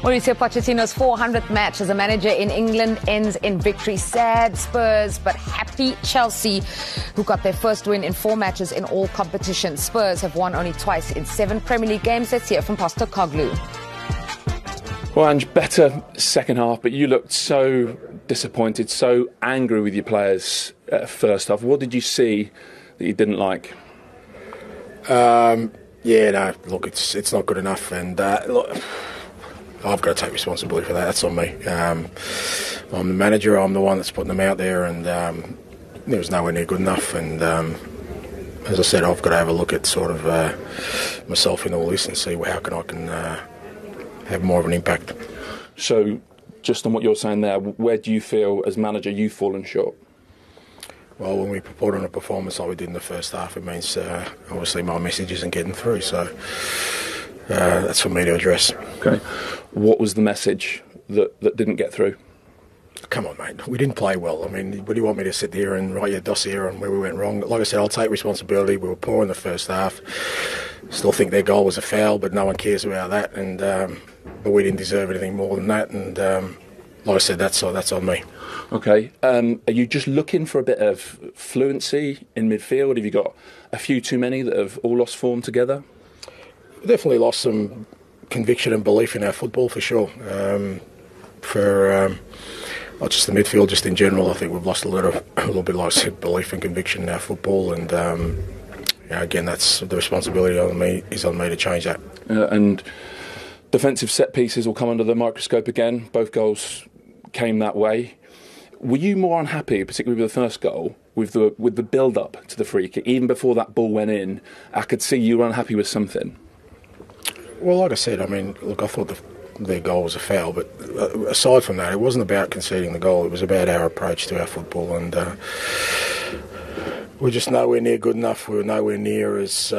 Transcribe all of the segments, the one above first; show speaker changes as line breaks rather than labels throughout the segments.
Mauricio Pochettino's 400th match as a manager in England ends in victory. Sad Spurs, but happy Chelsea, who got their first win in 4 matches in all competitions. Spurs have won only twice in 7 Premier League games. Let's hear from Postecoglou.
Well, Ange, better second half, but you looked so disappointed, so angry with your players first half. What did you see that you didn't like?
Look, it's not good enough, and look, I've got to take responsibility for that. That's on me. I'm the manager. I'm the one that's putting them out there, and it was nowhere near good enough. And as I said, I've got to have a look at sort of myself in all this and see how I can have more of an impact.
So, just on what you're saying there, where do you feel as manager you've fallen short?
Well, when we put on a performance like we did in the first half, it means obviously my message isn't getting through. So that's for me to address.
Okay. What was the message that didn't get through?
Come on, mate. We didn't play well. I mean, what do you want me to sit there and write your dossier on where we went wrong? Like I said, I'll take responsibility. We were poor in the first half. Still think their goal was a foul, but no one cares about that. And but we didn't deserve anything more than that. And like I said, that's on me.
Okay. Are you just looking for a bit of fluency in midfield? Have you got a few too many that have all lost form together?
We definitely lost some conviction and belief in our football, for sure. Not just the midfield, just in general, I think we've lost a little bit, like I said, belief and conviction in our football. And again, that's the responsibility on me to change that.
And defensive set pieces will come under the microscope again. Both goals came that way. Were you more unhappy, particularly with the first goal, with the build-up to the free kick? Even before that ball went in, I could see you were unhappy with something.
Well, like I said, I mean, look, I thought their goal was a foul, but aside from that, it wasn't about conceding the goal. It was about our approach to our football, and we're just nowhere near good enough. We're nowhere near as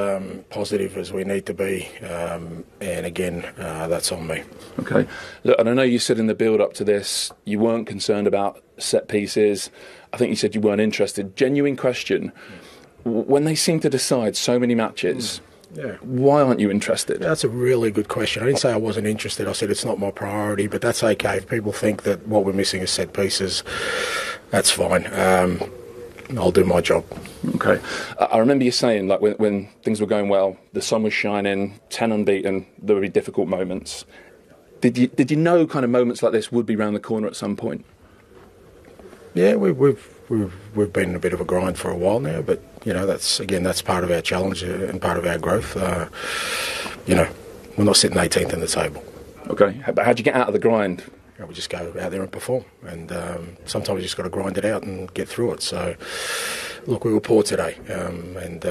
positive as we need to be, and again, that's on me.
Okay. Look, and I know you said in the build-up to this you weren't concerned about set pieces. I think you said you weren't interested. Genuine question. When they seem to decide so many matches, why aren't you interested?
That's a really good question. I didn't say I wasn't interested. I said it's not my priority, but that's okay. If people think that what we're missing is set pieces, that's fine. I'll do my job.
Okay. I remember you saying, like, when things were going well, the sun was shining, 10 unbeaten, there would be difficult moments. Did you know kind of moments like this would be round the corner at some point?
Yeah, we've been in a bit of a grind for a while now, but that's part of our challenge and part of our growth. We're not sitting 18th in the table.
Okay, but how'd you get out of the grind?
We just go out there and perform, and sometimes you just got to grind it out and get through it. So, look, we were poor today, and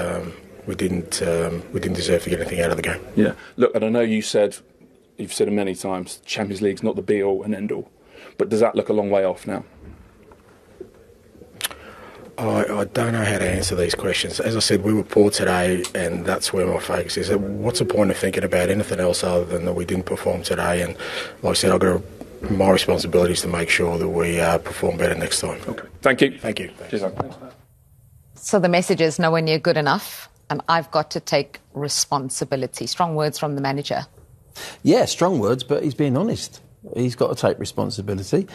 we didn't deserve to get anything out of the game.
Yeah, look, and I know you've said it many times, Champions League's not the be-all and end-all, but does that look a long way off now?
I don't know how to answer these questions. As I said, we were poor today, and that's where my focus is. What's the point of thinking about anything else other than that we didn't perform today? And like I said, my responsibility is to make sure that we perform better next time.
Okay. Thank you.
Thank you.
Cheers.
So the message is nowhere near good enough, and I've got to take responsibility. Strong words from the manager.
Yeah, strong words, but he's being honest. He's got to take responsibility.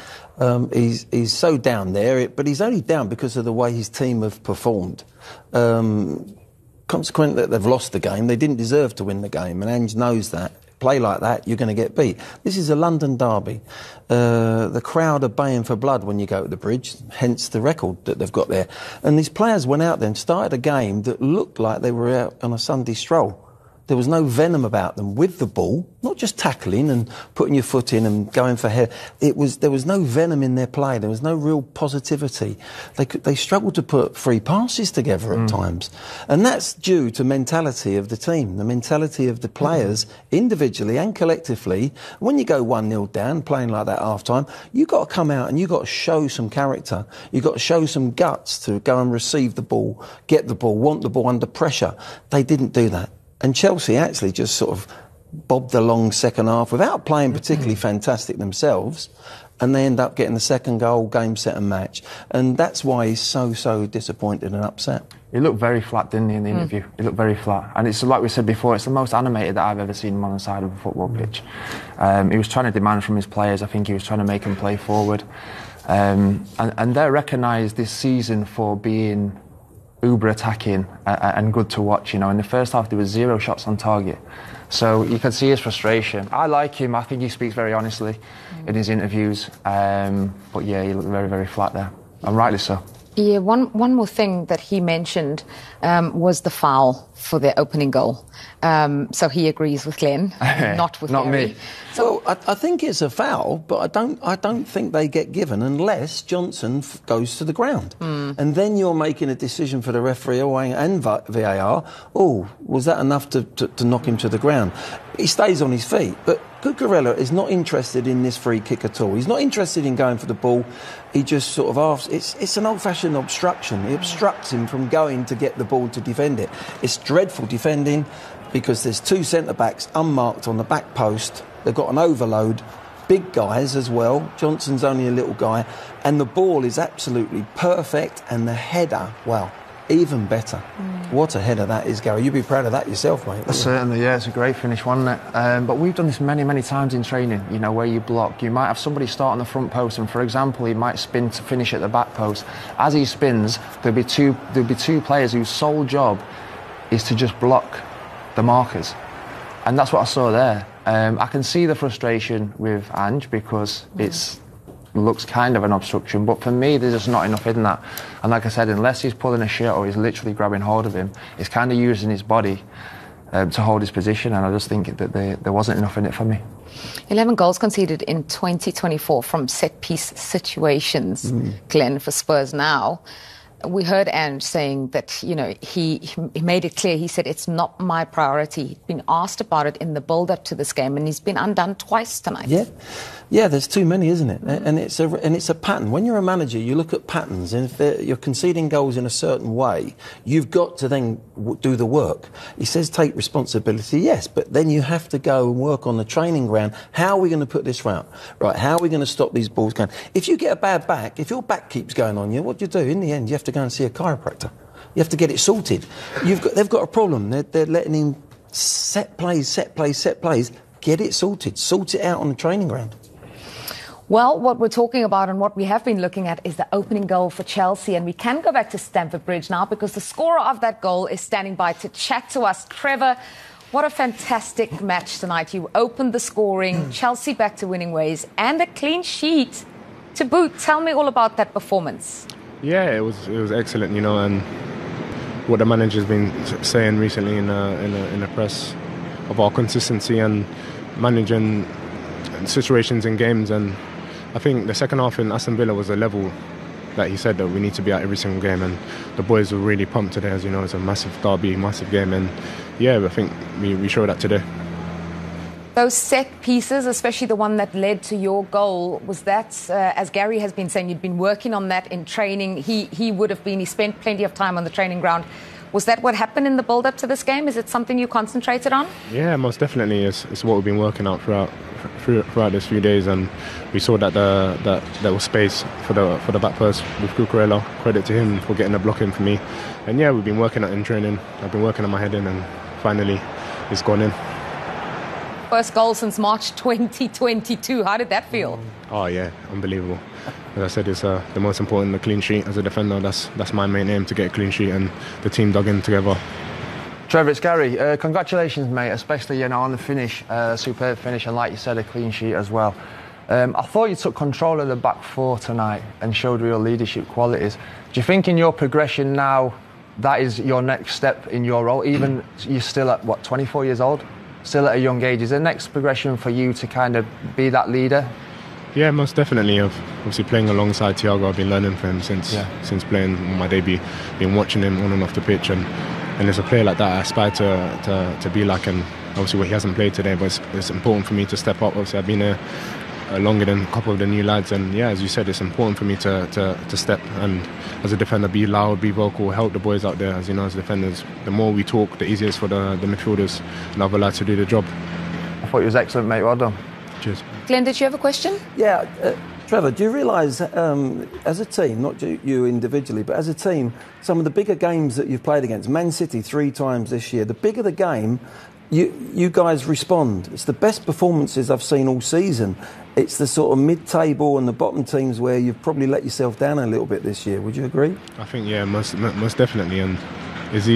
He's so down there, but he's only down because of the way his team have performed. Consequently, they've lost the game. They didn't deserve to win the game, and Ange knows that. Play like that, you're going to get beat. This is a London derby. The crowd are baying for blood when you go to the bridge, hence the record that they've got there. And these players went out there and started a game that looked like they were out on a Sunday stroll. There was no venom about them with the ball, not just tackling and putting your foot in and going for head. There was no venom in their play. There was no real positivity. They struggled to put 3 passes together at times. And that's due to mentality of the team, the mentality of the players individually and collectively. When you go 1-0 down, playing like that half-time, you've got to come out and you've got to show some character. You've got to show some guts to go and receive the ball, get the ball, want the ball under pressure. They didn't do that. And Chelsea actually just sort of bobbed along second half without playing particularly fantastic themselves, and they end up getting the second goal, game, set and match. And that's why he's so disappointed and upset.
He looked very flat, didn't he, in the interview? He looked very flat. And it's like we said before, it's the most animated that I've ever seen him on the side of a football pitch. He was trying to demand from his players. I think he was trying to make them play forward. And they're recognised this season for being uber attacking and good to watch. You know, in the first half there was 0 shots on target. So you can see his frustration. I like him. I think he speaks very honestly in his interviews. But yeah, he looked very, very flat there. And rightly so.
Yeah, one more thing that he mentioned was the foul for their opening goal. So he agrees with Glen, not with Gary.
Me.
So I think it's a foul, but I don't think they get given unless Johnson goes to the ground, and then you're making a decision for the referee and VAR. Oh, was that enough to knock him to the ground? He stays on his feet, but Cucurella is not interested in this free kick at all. He's not interested in going for the ball. He just sort of asks. It's an old-fashioned obstruction. He obstructs him from going to get the ball to defend it. It's dreadful defending because there's 2 centre-backs unmarked on the back post. They've got an overload, big guys as well. Johnson's only a little guy, and the ball is absolutely perfect, and the header, well, even better. What a header that is, Gary. You'd be proud of that yourself, mate.
Certainly, yeah, it's a great finish, wasn't it? But we've done this many, many times in training, you know, where you block. You might have somebody start on the front post, and for example, he might spin to finish at the back post. As he spins, there'll be two players whose sole job is to just block the markers. And that's what I saw there. I can see the frustration with Ange because it looks kind of an obstruction, but for me there's just not enough in that. And like I said, unless he's pulling a shirt or he's literally grabbing hold of him, he's kind of using his body to hold his position, and I just think that there wasn't enough in it for me.
11 goals conceded in 2024 from set-piece situations, Glen, for Spurs now. We heard Ange saying that, you know, he made it clear. He said, it's not my priority. He'd been asked about it in the build-up to this game, and he's been undone twice tonight. Yeah, there's too many, isn't it? And it's a pattern. When you're a manager, you look at patterns, and if you're conceding goals in a certain way, you've got to then do the work. He says take responsibility, yes, but then you have to go and work on the training ground. How are we going to put this right? How are we going to stop these balls going? If you get a bad back, if your back keeps going on you, what do you do? In the end, you have to go and see a chiropractor. You have to get it sorted. They've got a problem. They're letting him set plays. Get it sorted. Sort it out on the training ground. Well, what we're talking about and what we have been looking at is the opening goal for Chelsea. And we can go back to Stamford Bridge now because the scorer of that goal is standing by to chat to us. Trevor, what a fantastic match tonight. You opened the scoring, Chelsea back to winning ways, and a clean sheet to boot. Tell me all about that performance.
Yeah, it was excellent, you know, and what the manager's been saying recently in the press of our consistency and managing situations in games. And I think the second half in Aston Villa was a level that he said that we need to be at every single game, and the boys were really pumped today. As you know, it's a massive derby, massive game, and yeah, I think we showed that today.
Those set pieces, especially the one that led to your goal, was that, as Gary has been saying, you'd been working on that in training. He spent plenty of time on the training ground. Was that what happened in the build-up to this game? Is it something you concentrated on? Yeah,
most definitely. It's what we've been working out throughout these few days, and we saw that there was space for the back post with Cucurella. Credit to him for getting the block in for me. And yeah, we've been working out in training. I've been working on my head in, and finally it's gone in.
First goal since March 2022. How did that feel?
Oh yeah, unbelievable. As I said, it's the most important, the clean sheet. As a defender, that's my main aim, to get a clean sheet, and the team dug in together.
Trevor, it's Gary. Congratulations, mate, especially on the finish, superb finish, and like you said, a clean sheet as well. I thought you took control of the back four tonight and showed real leadership qualities. Do you think in your progression now that is your next step in your role? Even you're still at 24 years old, still at a young age. Is the next progression for you to kind of be that leader?
Yeah, most definitely. Obviously playing alongside Thiago, I've been learning from him since playing on my debut, been watching him on and off the pitch, and as a player like that, I aspire to be like him. Obviously, he hasn't played today, but it's important for me to step up. Obviously, I've been here longer than a couple of the new lads, and yeah, as you said, it's important for me to step and, as a defender, be loud, be vocal, help the boys out there. As you know, as defenders, the more we talk, the easier it's for the midfielders and other lads to do the job.
I thought it was excellent, mate. Well done.
Cheers.
Glen, did you have a question?
Yeah, Trevoh, do you realise, as a team, not you individually, but as a team, some of the bigger games that you've played against, Man City 3 times this year, the bigger the game, you guys respond. It's the best performances I've seen all season. It's the sort of mid-table and the bottom teams where you've probably let yourself down a little bit this year. Would you agree?
I think, yeah, most definitely. And it's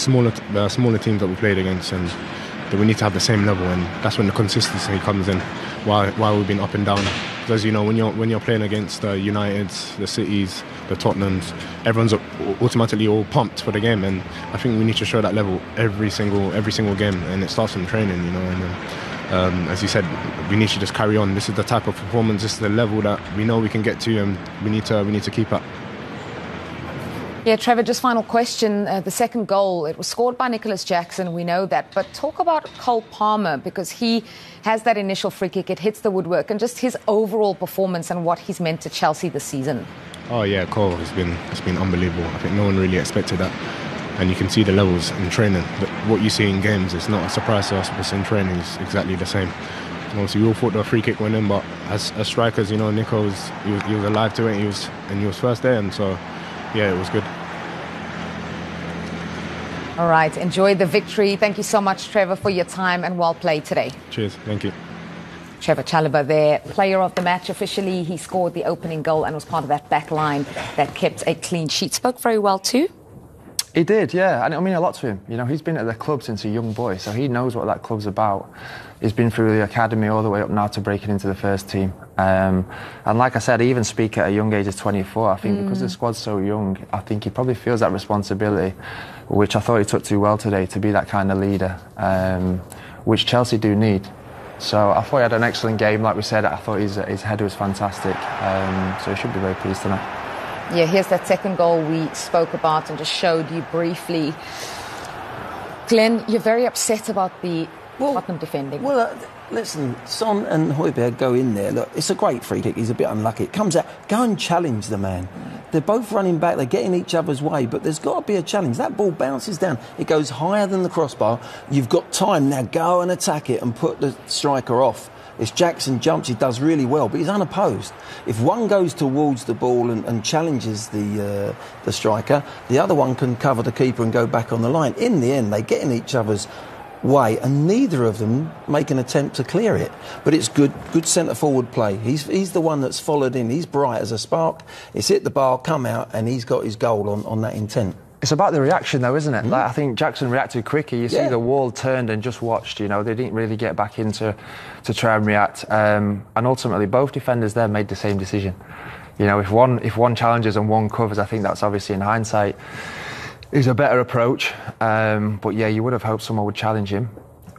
smaller teams that we played against, and that we need to have the same level, and that's when the consistency comes in. While we've been up and down, because you know when you're playing against the Uniteds, the Cities, the Tottenhams, everyone's automatically all pumped for the game, and I think we need to show that level every single game, and it starts from training, you know. And as you said, we need to just carry on. This is the type of performance, this is the level that we know we can get to, and we need to keep up.
Yeah, Trevoh, just final question. The second goal, it was scored by Nicholas Jackson, we know that. But talk about Cole Palmer, because he has that initial free kick, it hits the woodwork, and just his overall performance and what he's meant to Chelsea this season. Oh,
yeah, Cole has been unbelievable. I think no one really expected that. And you can see the levels in training. But what you see in games is not a surprise to us, because in training is exactly the same. And obviously, we all thought the free kick went in, but as strikers, you know, Nico was alive to it. He was first there, and so yeah, it was good.
All right, enjoy the victory. Thank you so much, Trevoh, for your time, and well played today.
Cheers, thank you.
Trevoh Chalobah there, player of the match officially. He scored the opening goal and was part of that back line that kept a clean sheet. Spoke very well too.
He did, yeah, and I mean a lot to him. You know, he's been at the club since a young boy, so he knows what that club's about. He's been through the academy all the way up now to breaking into the first team. And like I said, I even speak at a young age of 24. I think because the squad's so young, I think he probably feels that responsibility, which I thought he took too well today, to be that kind of leader, which Chelsea do need. So I thought he had an excellent game. Like we said, I thought his header was fantastic. So he should be very pleased tonight.
Yeah, here's that second goal we spoke about and just showed you briefly. Glen, you're very upset about the Tottenham defending.
Well, listen, Son and Højbjerg go in there. Look, it's a great free kick. He's a bit unlucky. It comes out. Go and challenge the man. They're both running back. They're getting each other's way, but there's got to be a challenge. That ball bounces down. It goes higher than the crossbar. You've got time. Now go and attack it and put the striker off. It's Jackson jumps, he does really well, but he's unopposed. If one goes towards the ball and challenges the striker, the other one can cover the keeper and go back on the line. In the end, they get in each other's way, and neither of them make an attempt to clear it. But it's good centre-forward play. He's the one that's followed in. He's bright as a spark. It's hit the bar, come out, and he's got his goal on that intent.
It's about the reaction, though, isn't it? Like, I think Jackson reacted quicker. You see the wall turned and just watched. You know, they didn't really get back in to try and react. And ultimately, both defenders there made the same decision. You know, if one challenges and one covers, I think that's obviously in hindsight is a better approach. But yeah, you would have hoped someone would challenge him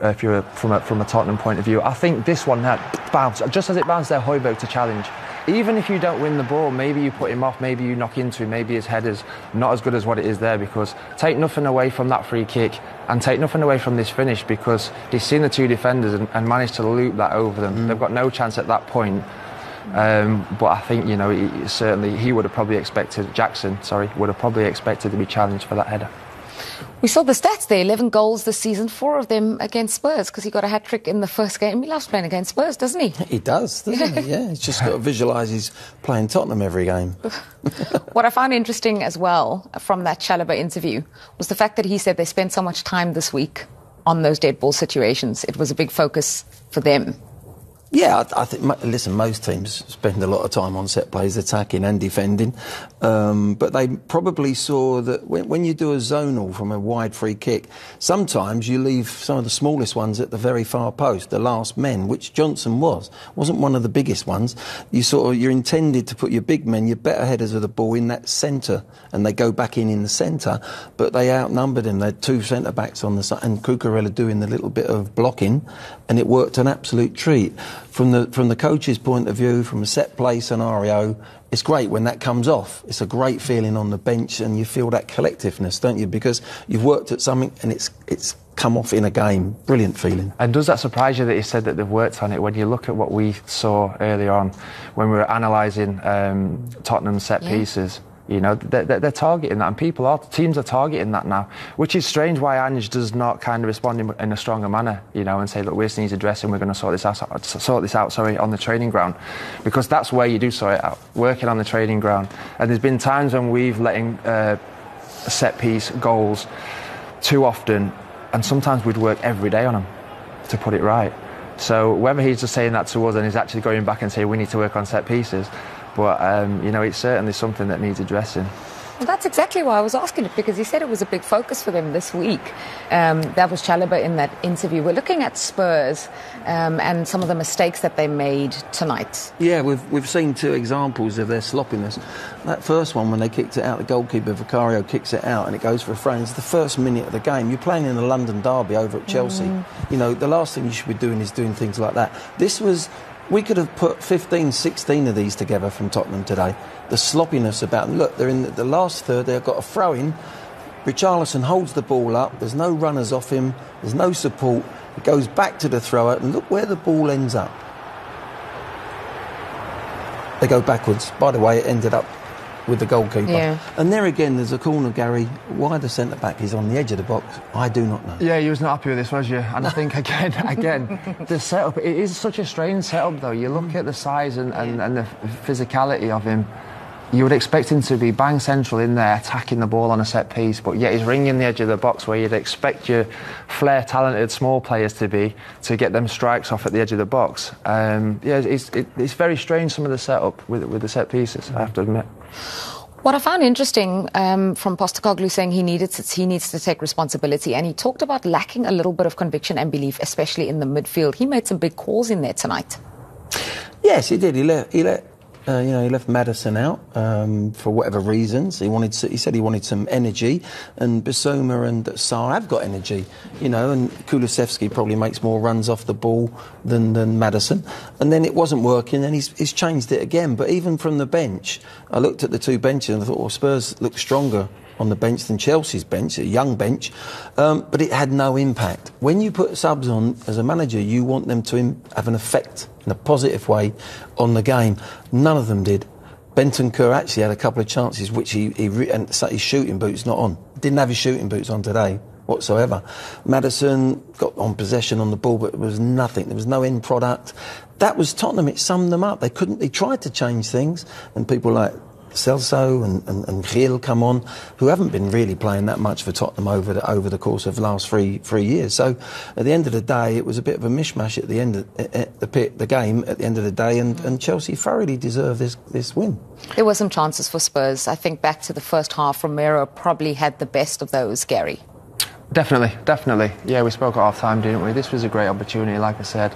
if you're from a Tottenham point of view. I think this one had bounced just as it bounced there. Højbjerg to challenge. Even if you don't win the ball, maybe you put him off, maybe you knock into him, maybe his header's not as good as what it is there, because take nothing away from that free kick and take nothing away from this finish, because he's seen the two defenders and managed to loop that over them. They've got no chance at that point. But I think, you know, he would have probably expected, Jackson would have probably expected to be challenged for that header.
We saw the stats there, 11 goals this season, 4 of them against Spurs, because he got a hat-trick in the first game. He loves playing against Spurs, doesn't he?
He does, doesn't he? Yeah, he's just got to visualise he's playing Tottenham every game.
What I found interesting as well from that Chalobah interview was the fact that he said they spent so much time this week on those dead ball situations. It was a big focus for them.
Yeah, I think, listen, most teams spend a lot of time on set plays, attacking and defending. But they probably saw that when you do a zonal from a wide free kick, sometimes you leave some of the smallest ones at the very far post, the last men, which Johnson wasn't one of the biggest ones. You're intended to put your big men, your better headers of the ball in that centre, and they go back in the centre, but they outnumbered him. They had 2 centre-backs on the side, and Cucurella doing the little bit of blocking, and it worked an absolute treat. From the coach's point of view, from a set play scenario, it's great when that comes off. It's a great feeling on the bench, and you feel that collectiveness, don't you? Because you've worked at something and it's come off in a game. Brilliant feeling.
And does that surprise you that you said that they've worked on it, when you look at what we saw earlier on when we were analysing Tottenham's set pieces? You know, they're targeting that, and teams are targeting that now, which is strange why Ange does not kind of respond in a stronger manner, you know, and say, look, this needs addressing, we're going to sort this out on the training ground, because that's where you do sort it out, working on the training ground. And there's been times when we've letting set piece goals too often, and sometimes we'd work every day on them to put it right. So whether he's just saying that to us and he's actually going back and saying we need to work on set pieces, but, you know, it's certainly something that needs addressing.
Well, that's exactly why I was asking it, because he said it was a big focus for them this week. That was Chalobah in that interview. We're looking at Spurs and some of the mistakes that they made tonight.
Yeah, we've seen two examples of their sloppiness. That first one, when they kicked it out, the goalkeeper Vicario kicks it out and it goes for a throw. It's the first minute of the game. You're playing in a London derby over at Chelsea. You know, the last thing you should be doing is doing things like that. We could have put 15, 16 of these together from Tottenham today. The sloppiness about them. Look, they're in the last third, they've got a throw-in. Richarlison holds the ball up, there's no runners off him, there's no support. It goes back to the thrower, and look where the ball ends up. They go backwards. By the way, it ended up with the goalkeeper. Yeah. And there again, there's a corner, Gary. Why the centre-back is on the edge of the box, I do not know.
Yeah, you was not happy with this, was you? And I think, again, the setup, it is such a strange setup, though. You look at the size and the physicality of him, you would expect him to be bang central in there, attacking the ball on a set piece, but yet he's ringing the edge of the box where you'd expect your flair-talented small players to be, to get them strikes off at the edge of the box. It's very strange, some of the setup with the set pieces, I have to admit.
What I found interesting from Postecoglou saying he needs to take responsibility, and he talked about lacking a little bit of conviction and belief, especially in the midfield. He made some big calls in there tonight.
Yes, he did. He left Maddison out for whatever reasons. He said he wanted some energy, and Bissouma and Sarr have got energy, you know, and Kulusevski probably makes more runs off the ball than Maddison. And then it wasn't working, and he's changed it again. But even from the bench, I looked at the two benches and I thought, well, Spurs look stronger on the bench than Chelsea's bench, a young bench, but it had no impact. When you put subs on as a manager, you want them to have an effect in a positive way on the game. None of them did. Bentancur actually had a couple of chances which and his shooting boots not on. Didn't have his shooting boots on today whatsoever. Maddison got on possession on the ball, but it was nothing. There was no end product. That was Tottenham. It summed them up. They tried to change things, and people like Celso and Cahill come on, who haven't been really playing that much for Tottenham over the course of the last three years. So at the end of the day, it was a bit of a mishmash at the end of the game. At the end of the day, and Chelsea thoroughly deserved this win.
There were some chances for Spurs. I think back to the first half, Romero probably had the best of those, Gary.
Definitely. Yeah, we spoke at half-time, didn't we? This was a great opportunity, like I said.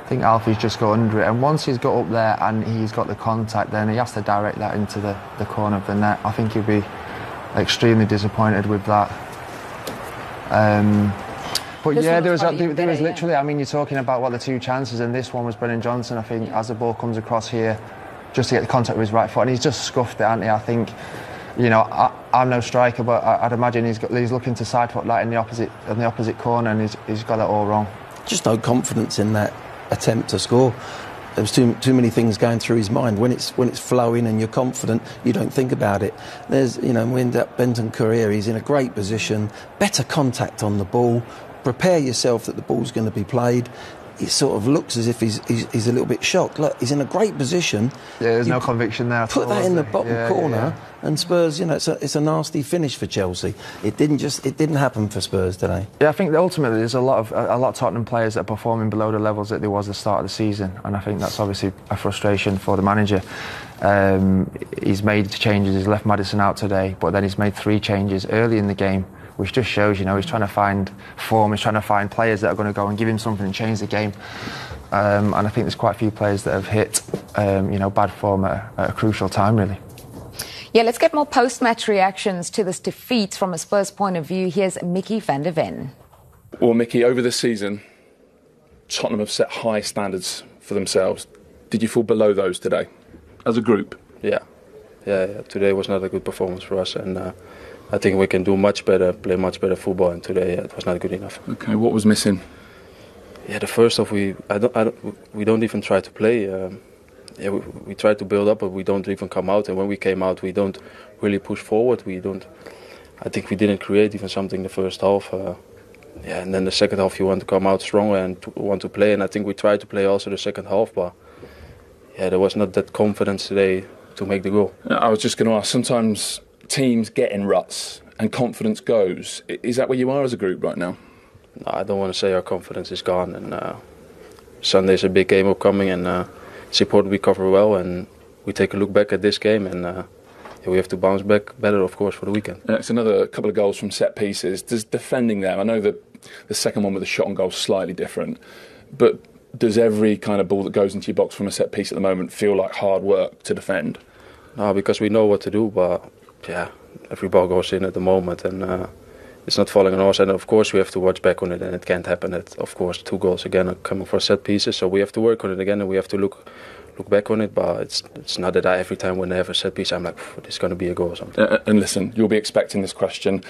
I think Alfie's just got under it, and once he's got up there and he's got the contact, then he has to direct that into the corner of the net. I think he'll be extremely disappointed with that. But yeah, there was literally, I mean, you're talking about the two chances, and this one was Brennan Johnson, I think, as the ball comes across here, just to get the contact with his right foot, and he's just scuffed it, hasn't he? I think, you know, I'm no striker, but I'd imagine he's looking to side foot that in the opposite corner, and he's got it all wrong.
Just no confidence in that attempt to score. There was too many things going through his mind. When it's flowing and you're confident, you don't think about it. We end up Bentancur here. He's in a great position, better contact on the ball. Prepare yourself that the ball's going to be played. It sort of looks as if he's a little bit shocked. Look, he's in a great position.
Yeah, there's no conviction there.
Put that in the bottom corner, and Spurs, you know, it's a nasty finish for Chelsea. It didn't happen for Spurs today.
Yeah, I think that ultimately there's a lot of Tottenham players that are performing below the levels that there was at the start of the season, and I think that's obviously a frustration for the manager. He's made changes. He's left Maddison out today, but then he's made 3 changes early in the game, which just shows, you know, he's trying to find form, he's trying to find players that are going to go and give him something and change the game. And I think there's quite a few players that have hit, bad form at a crucial time, really.
Yeah, let's get more post-match reactions to this defeat from a Spurs point of view. Here's Micky van der Ven.
Well, Micky, over the season, Tottenham have set high standards for themselves. Did you fall below those today, as a group?
Yeah. Today was not a good performance for us, and I think we can do much better, play much better football, and today it was not good enough.
Okay, what was missing?
Yeah, the first half we don't even try to play. we try to build up, but we don't even come out. And when we came out, we don't really push forward. I think we didn't create even something the first half. And then the second half, you want to come out stronger and want to play. And I think we tried to play also the second half, but there was not that confidence today to make the goal.
I was just going to ask, sometimes teams get in ruts and confidence goes. Is that where you are as a group right now?
No, I don't want to say our confidence is gone. And Sunday's a big game upcoming, and it's important we cover well and we take a look back at this game, and we have to bounce back better, of course, for the weekend.
It's another couple of goals from set pieces. Does defending them, I know that the second one with the shot on goal is slightly different, but does every kind of ball that goes into your box from a set piece at the moment feel like hard work to defend?
No, because we know what to do, but every ball goes in at the moment, and it's not falling on us. And of course we have to watch back on it, and it can't happen that, of course, 2 goals again are coming for set pieces, so we have to work on it again, and we have to look back on it, but it's not that every time when they have a set piece I'm like, this is going to be a goal or something.
And listen, you'll be expecting this question.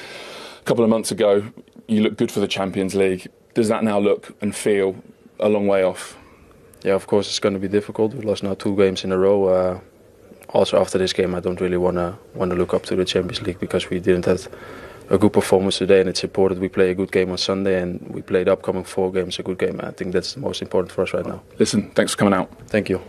A couple of months ago, you looked good for the Champions League. Does that now look and feel a long way off?
Yeah, of course it's going to be difficult. We lost now 2 games in a row. Also after this game, I don't really want to look up to the Champions League because we didn't have a good performance today, and it's important we play a good game on Sunday, and we play the upcoming 4 games a good game. I think that's the most important for us right now.
Listen, thanks for coming out.
Thank you.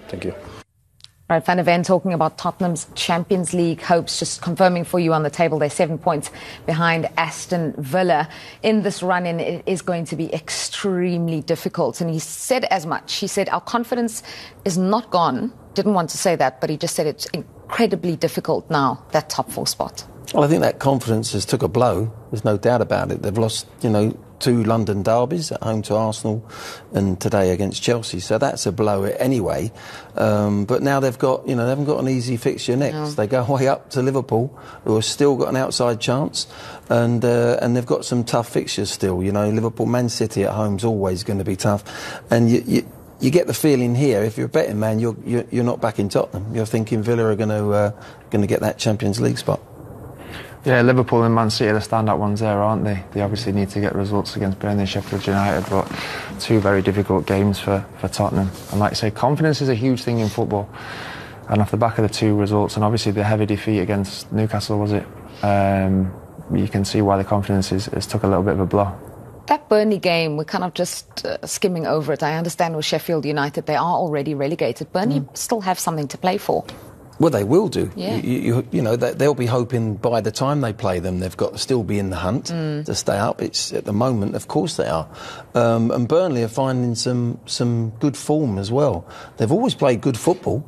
All right, Van der Ven talking about Tottenham's Champions League hopes, just confirming for you on the table they're 7 points behind Aston Villa. In this run-in, it is going to be extremely difficult, and he said as much. He said, our confidence is not gone. Didn't want to say that, but he just said it's incredibly difficult now, that top 4 spot.
Well, I think that confidence has took a blow. There's no doubt about it. They've lost, 2 London derbies at home to Arsenal and today against Chelsea. So that's a blow anyway. But now they've got, they haven't got an easy fixture next. No. They go way up to Liverpool, who have still got an outside chance, and they've got some tough fixtures still. Liverpool, Man City at home is always going to be tough, and you get the feeling here, if you're a betting man, you're not back in Tottenham. You're thinking Villa are going to get that Champions League spot.
Yeah, Liverpool and Man City are the standout ones there, aren't they? They obviously need to get results against Burnley and Sheffield United, but 2 very difficult games for Tottenham. And like I say, confidence is a huge thing in football. And off the back of the 2 results, and obviously the heavy defeat against Newcastle, was it? You can see why the confidence has took a little bit of a blow.
That Burnley game, we're kind of just skimming over it. I understand with Sheffield United, they are already relegated. Burnley still have something to play for.
Well, they will do.
Yeah.
They'll be hoping by the time they play them, they've got to still be in the hunt to stay up. It's at the moment, of course they are. And Burnley are finding some good form as well. They've always played good football.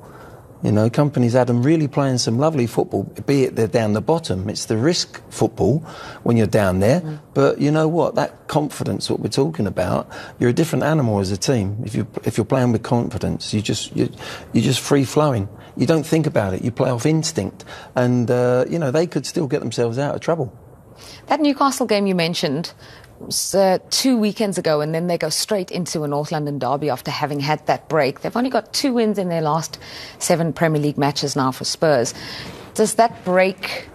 Company's had them really playing some lovely football, be it they're down the bottom. It's the risk football when you're down there. But you know what? That confidence, what we're talking about, you're a different animal as a team. If you're playing with confidence, you're just free flowing. You don't think about it. You play off instinct, and they could still get themselves out of trouble.
That Newcastle game you mentioned was 2 weekends ago, and then they go straight into a North London derby after having had that break. They've only got 2 wins in their last 7 Premier League matches now for Spurs. Does that break,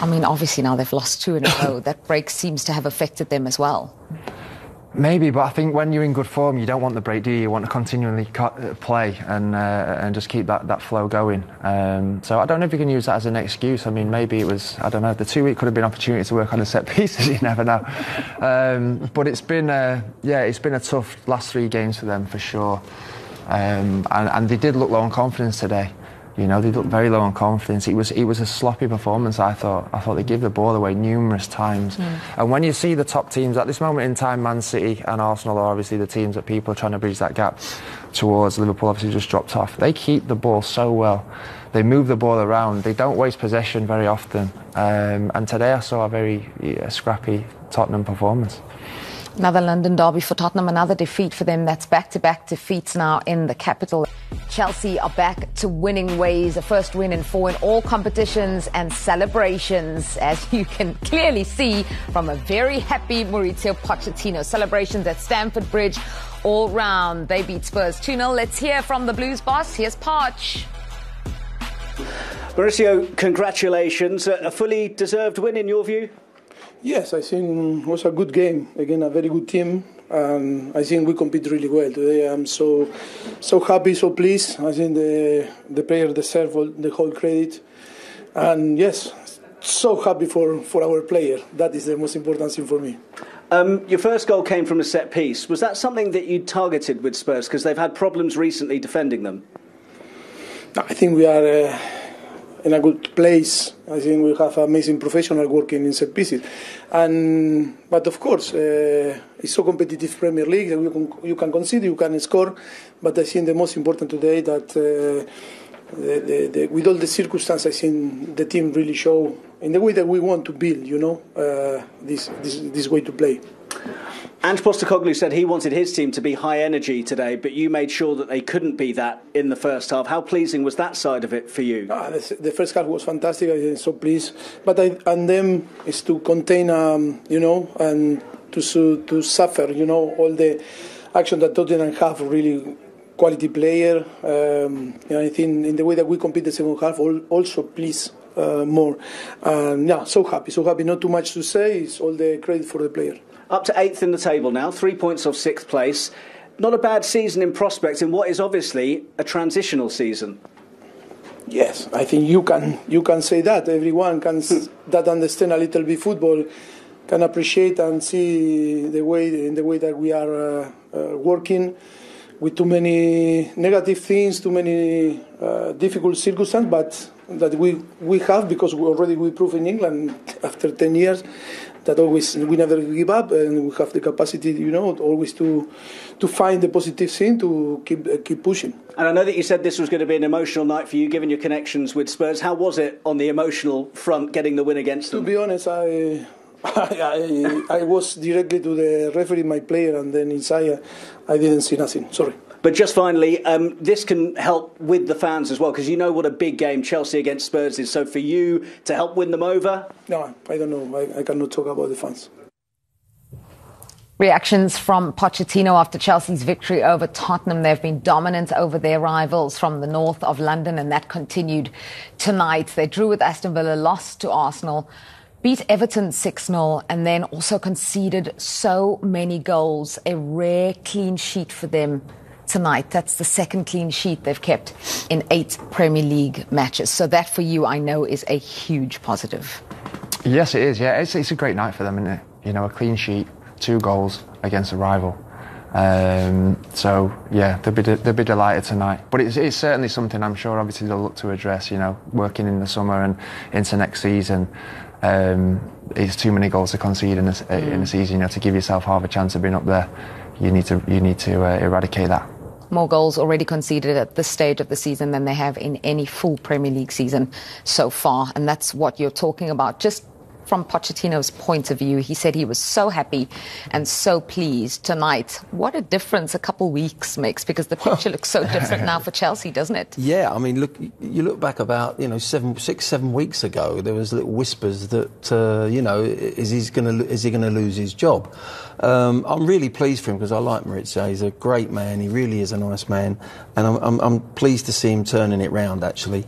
obviously now they've lost 2 in a row, that break seems to have affected them as well?
Maybe, but I think when you're in good form, you don't want the break, do you? You want to continually play and just keep that flow going. So I don't know if you can use that as an excuse. Maybe it was, I don't know, the 2 week could have been an opportunity to work on the set pieces. You never know. But it's been a tough last 3 games for them for sure. And they did look low on confidence today. They looked very low on confidence. It was a sloppy performance, I thought. They gave the ball away numerous times. And when you see the top teams, at this moment in time, Man City and Arsenal are obviously the teams that people are trying to bridge that gap towards. Liverpool obviously just dropped off. They keep the ball so well. They move the ball around. They don't waste possession very often. And today I saw a very scrappy Tottenham performance.
Another London derby for Tottenham, another defeat for them. That's back-to-back defeats now in the capital. Chelsea are back to winning ways. A first win in 4 in all competitions and celebrations, as you can clearly see from a very happy Mauricio Pochettino. Celebrations at Stamford Bridge all round. They beat Spurs 2-0. Let's hear from the Blues boss. Here's Poch.
Mauricio, congratulations. A fully deserved win in your view?
Yes, I think it was a good game. Again, a very good team. and I think we compete really well today. I'm so happy, so pleased. I think the players deserve the whole credit, and yes, so happy for our player. That is the most important thing for me.
Your first goal came from a set piece. Was that something that you targeted with Spurs, because they've had problems recently defending them?
I think we are in a good place. I think we have amazing professionals working in set pieces, but of course it's so competitive Premier League that you can concede, you can score, but I think the most important today that with all the circumstances, I think the team really show in the way that we want to build, this way to play.
Ange Postecoglou said he wanted his team to be high energy today, but you made sure that they couldn't be that in the first half. How pleasing was that side of it for you?
The first half was fantastic. I was so pleased. But them is to contain, and to suffer, all the action that Tottenham have really quality player. I think in the way that we compete the second half, also please more. So happy. Not too much to say. It's all the credit for the player.
Up to 8th in the table now, 3 points off 6th place. Not a bad season in prospect in what is obviously a transitional season.
Yes, I think you can say that. Everyone can that understand a little bit football can appreciate and see the way that we are working with too many negative things, too many difficult circumstances, but that we have, because we prove in England after 10 years that always we never give up, and we have the capacity, always to find the positive thing to keep pushing.
And I know that you said this was going to be an emotional night for you, given your connections with Spurs. How was it on the emotional front, getting the win against them?
To be honest, I was directly to the referee, my player, and then inside I didn't see nothing. Sorry.
But just finally, this can help with the fans as well, because you know what a big game Chelsea against Spurs is. So for you to help win them over?
No, I don't know. I cannot talk about the fans.
Reactions from Pochettino after Chelsea's victory over Tottenham. They've been dominant over their rivals from the north of London, and that continued tonight. They drew with Aston Villa, lost to Arsenal, beat Everton 6-0, and then also conceded so many goals. A rare clean sheet for them tonight. That's the second clean sheet they've kept in 8 Premier League matches. So that for you, I know, is a huge positive.
Yes, it is. Yeah, it's a great night for them, isn't it? A clean sheet, 2 goals against a rival. So yeah, they'll be delighted tonight. But it's certainly something I'm sure obviously they'll look to address. Working in the summer and into next season. It's too many goals to concede in a season. To give yourself half a chance of being up there, you need to eradicate that.
More goals already conceded at this stage of the season than they have in any full Premier League season so far. And that's what you're talking about. Just from Pochettino's point of view, he said he was so happy and so pleased tonight. What a difference a couple weeks makes, because the picture looks so different now for Chelsea, doesn't it?
Yeah, I mean, you look back about 6-7 weeks ago, there was little whispers that is he going to lose his job? I'm really pleased for him, because I like Mauricio. He's a great man. He really is a nice man, and I'm pleased to see him turning it round. Actually,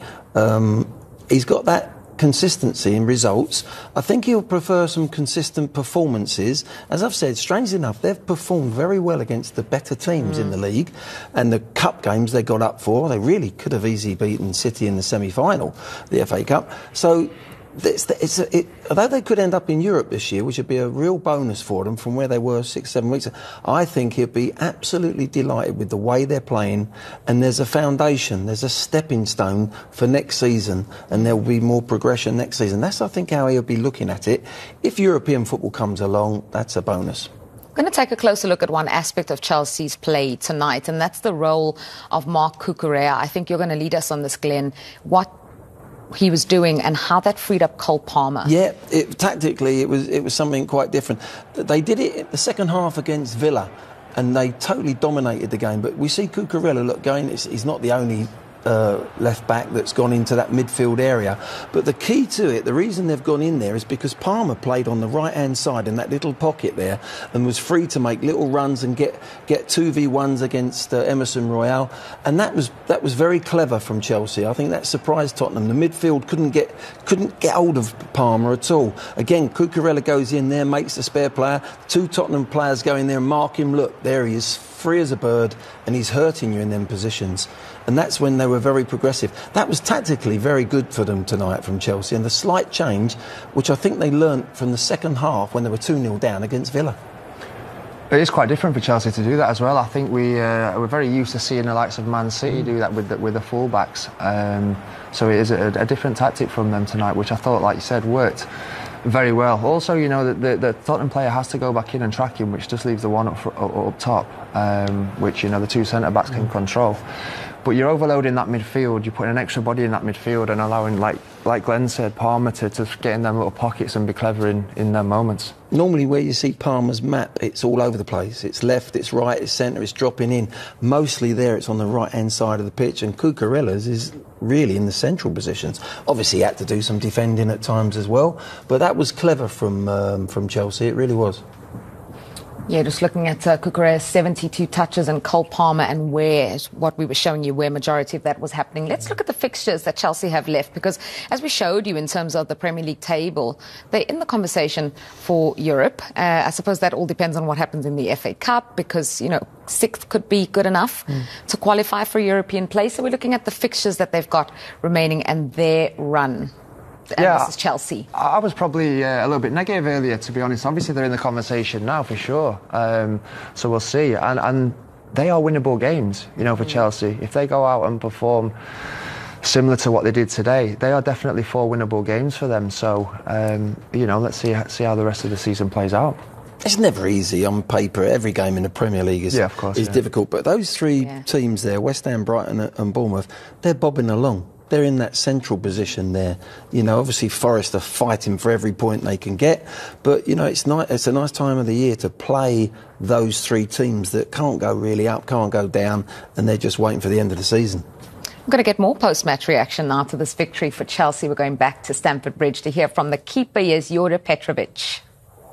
he's got that consistency in results. I think he'll prefer some consistent performances. As I've said, strangely enough, they've performed very well against the better teams in the league, and the cup games they got up for, they really could have easily beaten City in the semi-final, the FA Cup. So although they could end up in Europe this year, which would be a real bonus for them from where they were 6-7 weeks ago, I think he'll be absolutely delighted with the way they're playing, and there's a foundation, there's a stepping stone for next season, and there will be more progression next season. That's, I think, how he'll be looking at it. If European football comes along, that's a bonus.
I'm going to take a closer look at one aspect of Chelsea's play tonight, and that's the role of Marc Cucurella. I think you're going to lead us on this, Glen. What he was doing and how that freed up Cole Palmer. Yeah,
tactically it was something quite different. They did it in the second half against Villa, and they totally dominated the game. But we see Cucurella going. He's not the only left back that's gone into that midfield area. But the key to it, the reason they've gone in there is because Palmer played on the right-hand side in that little pocket there and was free to make little runs and get 2v1s against Emerson Royal. And that was very clever from Chelsea. I think that surprised Tottenham. The midfield couldn't get hold of Palmer at all. Again, Cucurella goes in there, makes the spare player. 2 Tottenham players go in there and mark him. Look, there he is, free as a bird, and he's hurting you in them positions. And that's when they were very progressive. That was tactically very good for them tonight from Chelsea, and the slight change, which I think they learnt from the second half when they were 2-0 down against Villa.
It is quite different for Chelsea to do that as well. I think we're very used to seeing the likes of Man City do that with the full-backs. So it is a different tactic from them tonight, which I thought, like you said, worked very well. Also, you know, the Tottenham player has to go back in and track him, which just leaves the one up top, which, you know, the 2 centre-backs can control. But you're overloading that midfield, you're putting an extra body in that midfield and allowing, like Glen said, Palmer to get in them little pockets and be clever in their moments.
Normally where you see Palmer's map, it's all over the place. It's left, it's right, it's centre, it's dropping in. Mostly there, it's on the right-hand side of the pitch, and Cucurella's is really in the central positions. Obviously he had to do some defending at times as well, but that was clever from Chelsea, it really was.
Yeah, just looking at Cucurella's 72 touches and Cole Palmer and what we were showing you, where majority of that was happening. Let's look at the fixtures that Chelsea have left, because as we showed you in terms of the Premier League table, they're in the conversation for Europe. I suppose that all depends on what happens in the FA Cup, because, you know, 6th could be good enough to qualify for a European place. So we're looking at the fixtures that they've got remaining and their run. And this is Chelsea.
I was probably a little bit negative earlier, to be honest. Obviously, they're in the conversation now, for sure. So we'll see. And they are winnable games, you know, for Chelsea. If they go out and perform similar to what they did today, they are definitely 4 winnable games for them. So, you know, let's see how the rest of the season plays out.
It's never easy on paper. Every game in the Premier League is difficult. But those 3 teams there, West Ham, Brighton and Bournemouth, they're bobbing along. They're in that central position there. You know, obviously Forest are fighting for every point they can get, but, you know, it's a nice time of the year to play those 3 teams that can't go really up, can't go down, and they're just waiting for the end of the season.
We're going to get more post-match reaction after this victory for Chelsea. We're going back to Stamford Bridge to hear from the keeper. Here's Đorđe Petrović.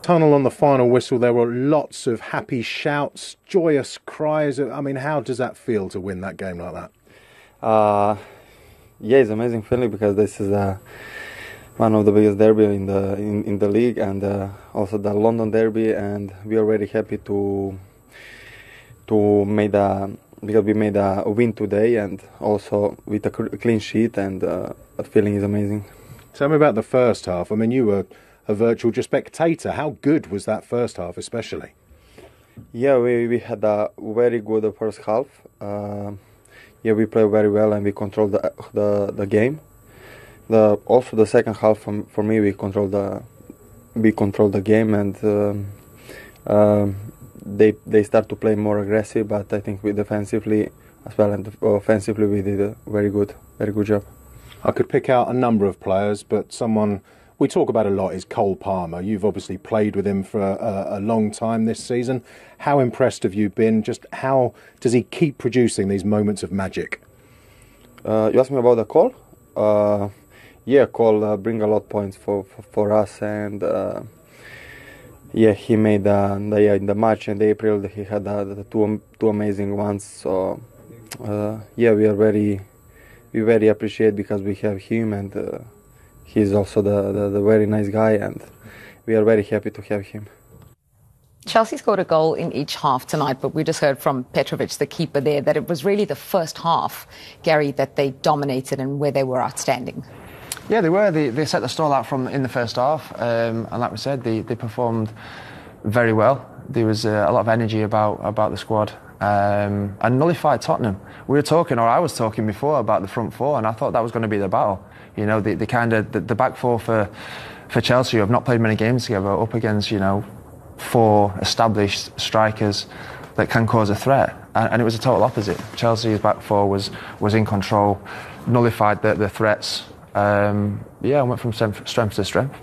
Tunnel on the final whistle, there were lots of happy shouts, joyous cries. I mean, how does that feel to win that game like that?
Yeah, it's an amazing feeling, because this is one of the biggest derby in the league, and also the London derby, and we are very happy to because we made a win today, and also with a clean sheet, and that feeling is amazing.
Tell me about the first half. I mean, you were a virtual spectator. How good was that first half, especially?
Yeah, we had a very good first half. Yeah, we played very well and we controlled the game. Also the second half, for me, we controlled the game, and they start to play more aggressive. But I think we defensively as well and offensively we did a very good job.
I could pick out a number of players, but someone we talk about a lot is Cole Palmer. You've obviously played with him for a long time this season. How impressed have you been? Just how does he keep producing these moments of magic?
You asked me about the Cole? Yeah, Cole bring a lot of points for us, and yeah, he made in the match in April. He had the two amazing ones. So yeah, we very appreciate because we have him, and he's also the very nice guy, and we are very happy to have him.
Chelsea scored a goal in each half tonight, but we just heard from Petrović, the keeper there, that it was really the first half, Gary, that they dominated and where they were outstanding.
Yeah, they were. They set the stall out in the first half, and like we said, they performed very well. There was a lot of energy about the squad, and nullified Tottenham. I was talking before about the front four, and I thought that was going to be the battle. You know, the back four for Chelsea, who have not played many games together, up against, you know, 4 established strikers that can cause a threat, and it was a total opposite. Chelsea's back four was in control, nullified the threats. Yeah, and went from strength to strength.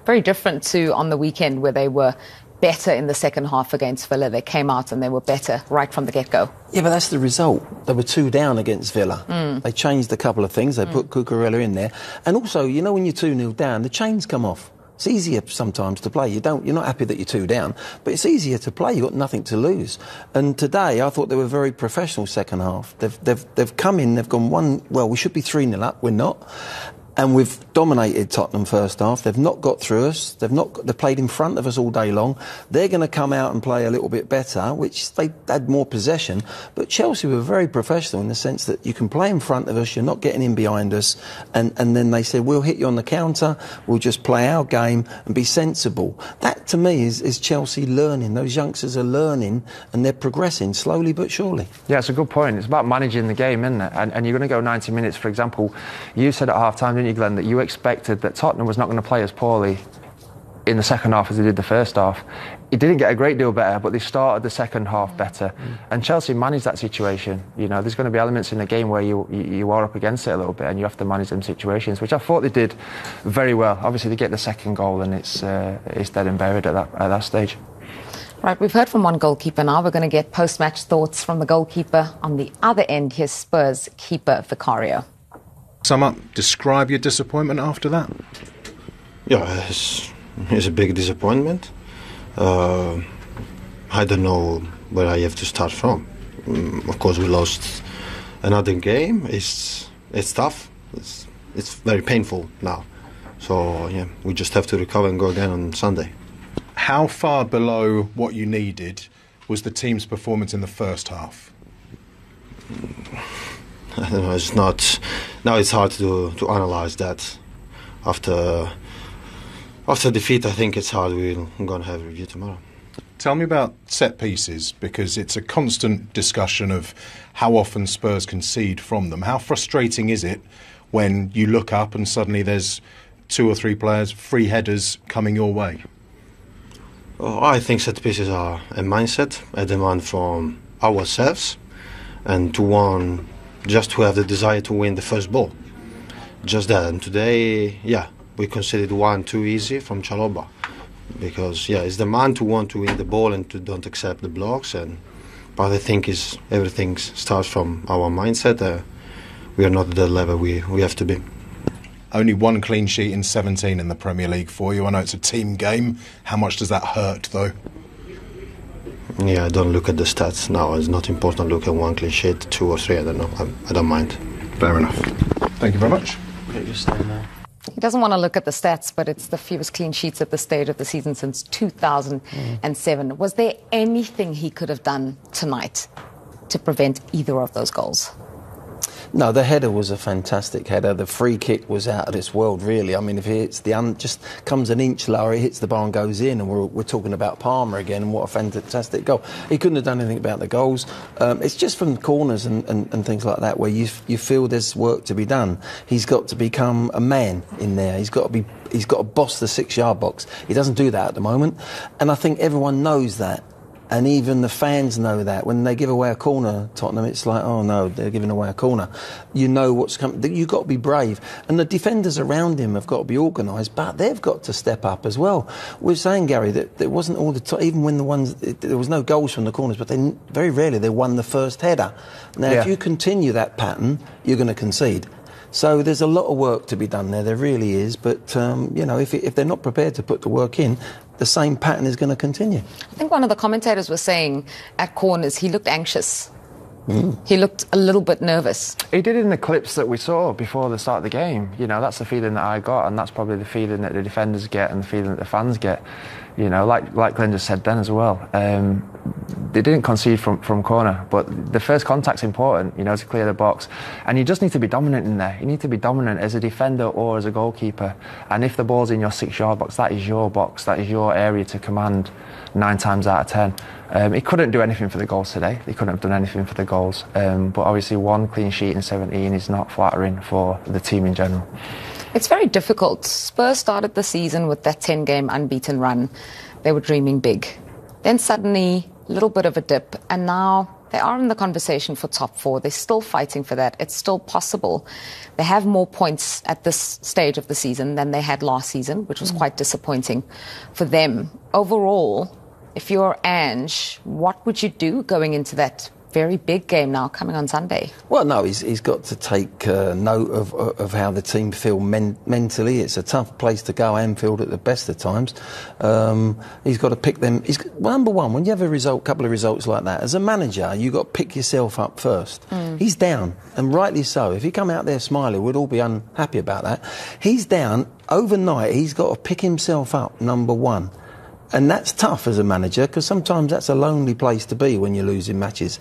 Very different to on the weekend, where they were better in the second half against Villa. They came out and they were better right from the get-go.
Yeah, but that's the result. They were 2 down against Villa. They changed a couple of things. They put Cucurella in there. And also, you know, when you're 2-0 down, the chains come off. It's easier sometimes to play. You're not happy that you're 2 down, but it's easier to play. You've got nothing to lose. And today, I thought they were very professional second half. They've come in, they've gone we should be 3-0 up. We're not. And we've dominated Tottenham first half. They've not got through us. They've played in front of us all day long. They're going to come out and play a little bit better, which they had more possession. But Chelsea were very professional in the sense that you can play in front of us, you're not getting in behind us. And then they said, we'll hit you on the counter, we'll just play our game and be sensible. That, to me, is Chelsea learning. Those youngsters are learning and they're progressing slowly but surely.
Yeah, it's a good point. It's about managing the game, isn't it? And you're going to go 90 minutes, for example. You said at half-time, didn't you, Glen, that you expected that Tottenham was not going to play as poorly in the second half as they did the first half. It didn't get a great deal better, but they started the second half better. And Chelsea managed that situation. You know, there's going to be elements in the game where you are up against it a little bit and you have to manage them situations, which I thought they did very well. Obviously, they get the second goal and it's dead and buried at that stage.
Right, we've heard from one goalkeeper now. We're going to get post-match thoughts from the goalkeeper on the other end. Here's Spurs keeper Vicario.
Sum up, describe your disappointment after that.
Yeah, it's a big disappointment. I don't know where I have to start from. Of course, we lost another game. It's tough. It's very painful now. So yeah, we just have to recover and go again on Sunday.
How far below what you needed was the team's performance in the first half?
I don't know, it's not. Now it's hard to analyse that. After defeat, I think it's hard. We're going to have a review tomorrow.
Tell me about set pieces, because it's a constant discussion of how often Spurs concede from them. How frustrating is it when you look up and suddenly there's 2 or 3 players, free headers coming your way?
Oh, I think set pieces are a mindset, a demand from ourselves, and just to have the desire to win the first ball. Just that. And today, we considered 1 too easy from Chalobah. Because, it's the man to want to win the ball and to don't accept the blocks. But I think everything starts from our mindset. We are not at that level we have to be.
Only 1 clean sheet in 17 in the Premier League for you. I know it's a team game. How much does that hurt, though?
Yeah, I don't look at the stats now. It's not important to look at 1 clean sheet, 2 or 3. I don't know. I don't mind.
Fair enough. Thank you very much.
He doesn't want to look at the stats, but it's the fewest clean sheets at this stage of the season since 2007. Was there anything he could have done tonight to prevent either of those goals?
No, the header was a fantastic header. The free kick was out of this world, really. I mean, if it hits just comes an inch lower, it hits the bar and goes in, and we're talking about Palmer again, and what a fantastic goal. He couldn't have done anything about the goals. It's just from corners and things like that where you feel there's work to be done. He's got to become a man in there. He's got to boss the 6-yard box. He doesn't do that at the moment, and I think everyone knows that. And even the fans know that. When they give away a corner, Tottenham, it's like, oh no, they're giving away a corner. You know what's coming. You've got to be brave. And the defenders around him have got to be organised, but they've got to step up as well. We're saying, Gary, that it wasn't all the time, even when there was no goals from the corners, but very rarely they won the first header. Now, if you continue that pattern, you're going to concede. So there's a lot of work to be done there really is. But, if they're not prepared to put the work in, the same pattern is going to continue. I
think one of the commentators was saying at corners he looked anxious. He looked a little bit nervous.
He did in the clips that we saw before the start of the game. You know, that's the feeling that I got, and that's probably the feeling that the defenders get and the feeling that the fans get. You know, like Glen just said then as well. They didn't concede from corner, but the first contact's important, to clear the box. And you just need to be dominant in there. You need to be dominant as a defender or as a goalkeeper. And if the ball's in your 6-yard box, that is your box. That is your area to command 9 times out of 10. He couldn't do anything for the goals today. He couldn't have done anything for the goals. But obviously 1 clean sheet in 17 is not flattering for the team in general.
It's very difficult. Spurs started the season with that 10-game unbeaten run. They were dreaming big. Then suddenly, a little bit of a dip, and now they are in the conversation for top 4. They're still fighting for that. It's still possible. They have more points at this stage of the season than they had last season, which was quite disappointing for them. Overall, if you're Ange, what would you do going into that very big game now coming on Sunday?
Well, no, he's got to take note of how the team feel mentally. It's a tough place to go, Anfield, at the best of times. He's got to pick them. Number one, when you have a couple of results like that, as a manager, you've got to pick yourself up first. He's down, and rightly so. If he come out there smiling, we'd all be unhappy about that. He's down. Overnight, he's got to pick himself up, number one. And that's tough as a manager, because sometimes that's a lonely place to be when you're losing matches.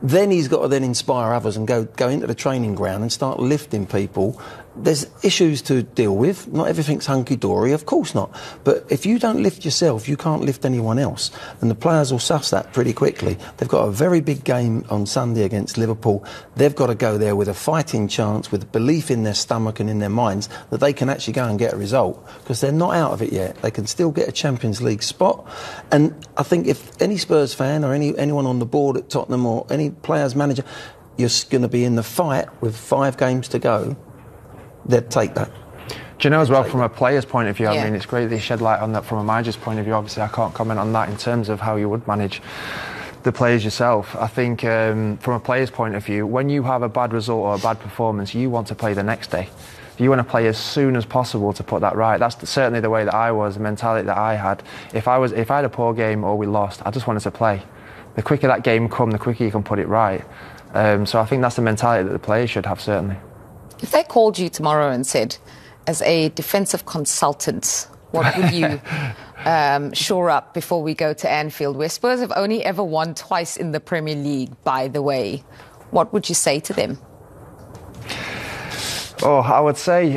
Then he's got to then inspire others and go into the training ground and start lifting people. There's issues to deal with. Not everything's hunky-dory, of course not. But if you don't lift yourself, you can't lift anyone else. And the players will suss that pretty quickly. They've got a very big game on Sunday against Liverpool. They've got to go there with a fighting chance, with belief in their stomach and in their minds that they can actually go and get a result, because they're not out of it yet. They can still get a Champions League spot. And I think if any Spurs fan or anyone on the board at Tottenham or any players manager, you're going to be in the fight with 5 games to go, they'd take that.
Do you know as well, from a player's point of view, I mean, it's great they shed light on that from a manager's point of view. Obviously, I can't comment on that in terms of how you would manage the players yourself. I think from a player's point of view, when you have a bad result or a bad performance, you want to play the next day. You want to play as soon as possible to put that right. That's certainly the way that I was, the mentality that I had. If I had a poor game or we lost, I just wanted to play. The quicker that game comes, the quicker you can put it right. So I think that's the mentality that the players should have, certainly.
If they called you tomorrow and said, as a defensive consultant, what would you shore up before we go to Anfield, where Spurs have only ever won twice in the Premier League, by the way, what would you say to them?
Oh, I would say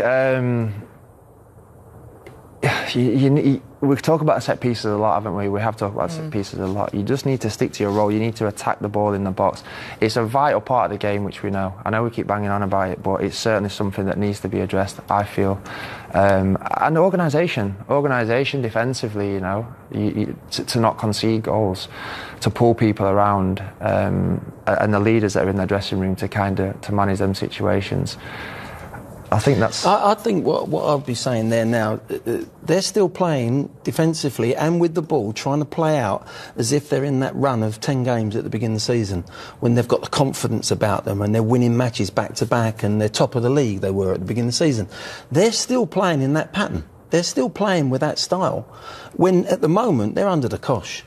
we talk about set pieces a lot, haven't we? We have talked about set pieces a lot. You just need to stick to your role. You need to attack the ball in the box. It's a vital part of the game, which we know. I know we keep banging on about it, but it's certainly something that needs to be addressed, I feel. And organisation defensively, you know, to not concede goals, to pull people around, and the leaders that are in the dressing room to manage them situations. I think that's...
I think what I'll be saying there now, they're still playing defensively and with the ball, trying to play out as if they're in that run of 10 games at the beginning of the season, when they've got the confidence about them and they're winning matches back-to-back and they're top of the league, they were at the beginning of the season. They're still playing in that pattern. They're still playing with that style, when at the moment they're under the cosh.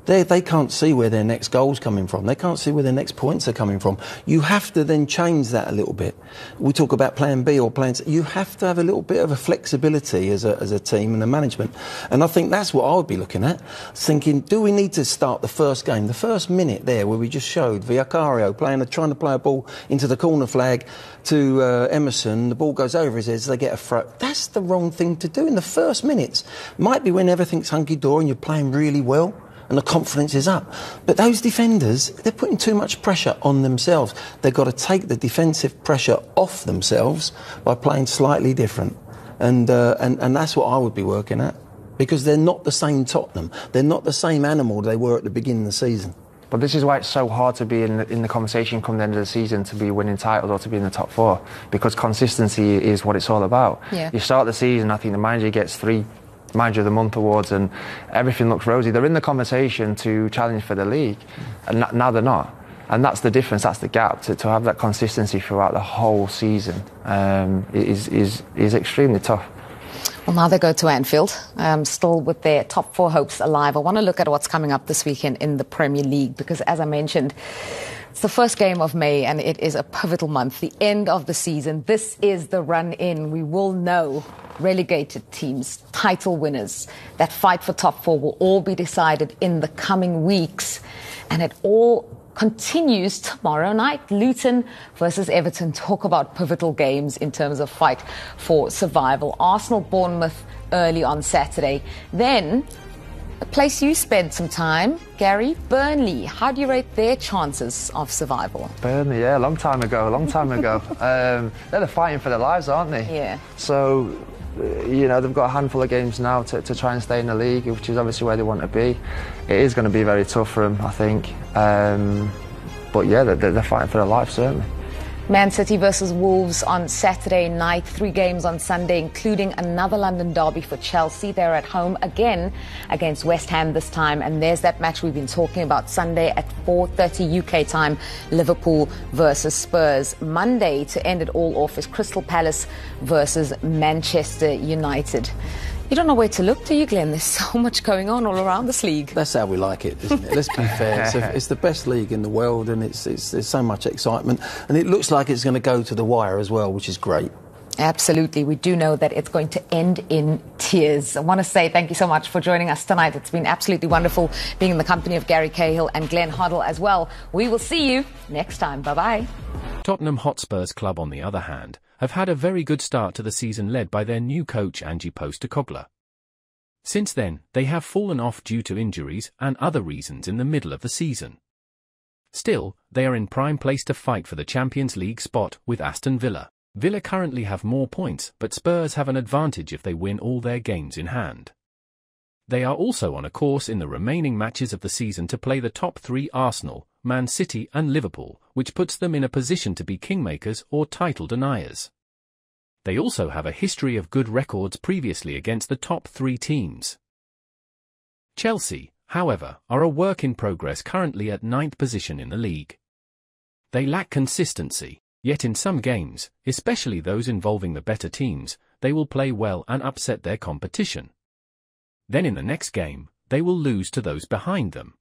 They can't see where their next goal's coming from. They can't see where their next points are coming from. You have to then change that a little bit. We talk about plan B or plan C. You have to have a little bit of a flexibility as a team and a management. And I think that's what I would be looking at. Thinking, do we need to start the first game, the first minute there where we just showed Vicario trying to play a ball into the corner flag to Emerson, the ball goes over his head, so they get a throw. That's the wrong thing to do in the first minutes. Might be when everything's hunky-dory and you're playing really well and the confidence is up. But those defenders, they're putting too much pressure on themselves. They've got to take the defensive pressure off themselves by playing slightly different. And that's what I would be working at. Because they're not the same Tottenham. They're not the same animal they were at the beginning of the season.
But this is why it's so hard to be in the conversation come the end of the season to be winning titles or to be in the top 4. Because consistency is what it's all about. Yeah. You start the season, I think the manager gets 3 Manager of the Month awards and everything looks rosy. They're in the conversation to challenge for the league, and now they're not. And that's the difference, that's the gap. To have that consistency throughout the whole season is extremely tough.
Well, now they go to Anfield, still with their top 4 hopes alive. I want to look at what's coming up this weekend in the Premier League, because as I mentioned, it's the first game of May and it is a pivotal month, the end of the season. This is the run-in. We will know relegated teams, title winners, that fight for top 4 will all be decided in the coming weeks. And it all continues tomorrow night. Luton versus Everton. Talk about pivotal games in terms of fight for survival. Arsenal, Bournemouth early on Saturday. Then a place you spent some time, Gary, Burnley. How do you rate their chances of survival?
Burnley, yeah, long time ago. They're fighting for their lives, aren't they?
Yeah.
So, you know, they've got a handful of games now to try and stay in the league, which is obviously where they want to be. It is going to be very tough for them, I think. But yeah, they're fighting for their life, certainly.
Man City versus Wolves on Saturday night, 3 games on Sunday, including another London derby for Chelsea. They're at home again against West Ham this time, and there's that match we've been talking about, Sunday at 4:30 UK time, Liverpool versus Spurs. Monday, to end it all off, is Crystal Palace versus Manchester United. You don't know where to look, do you, Glenn? There's so much going on all around this league.
That's how we like it, isn't it? Let's be fair. It's the best league in the world, and there's so much excitement. And it looks like it's going to go to the wire as well, which is great.
Absolutely. We do know that it's going to end in tears. I want to say thank you so much for joining us tonight. It's been absolutely wonderful being in the company of Gary Cahill and Glen Hoddle as well. We will see you next time. Bye-bye.
Tottenham Hotspurs Club, on the other hand, have had a very good start to the season led by their new coach Ange Postecoglou. Since then, they have fallen off due to injuries and other reasons in the middle of the season. Still, they are in prime place to fight for the Champions League spot with Aston Villa. Villa currently have more points, but Spurs have an advantage if they win all their games in hand. They are also on a course in the remaining matches of the season to play the top 3 Arsenal, Man City and Liverpool, which puts them in a position to be kingmakers or title deniers. They also have a history of good records previously against the top 3 teams. Chelsea, however, are a work in progress currently at 9th position in the league. They lack consistency, yet in some games, especially those involving the better teams, they will play well and upset their competition. Then in the next game, they will lose to those behind them.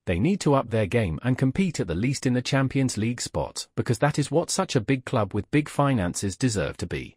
They need to up their game and compete at the least in the Champions League spots, because that is what such a big club with big finances deserve to be.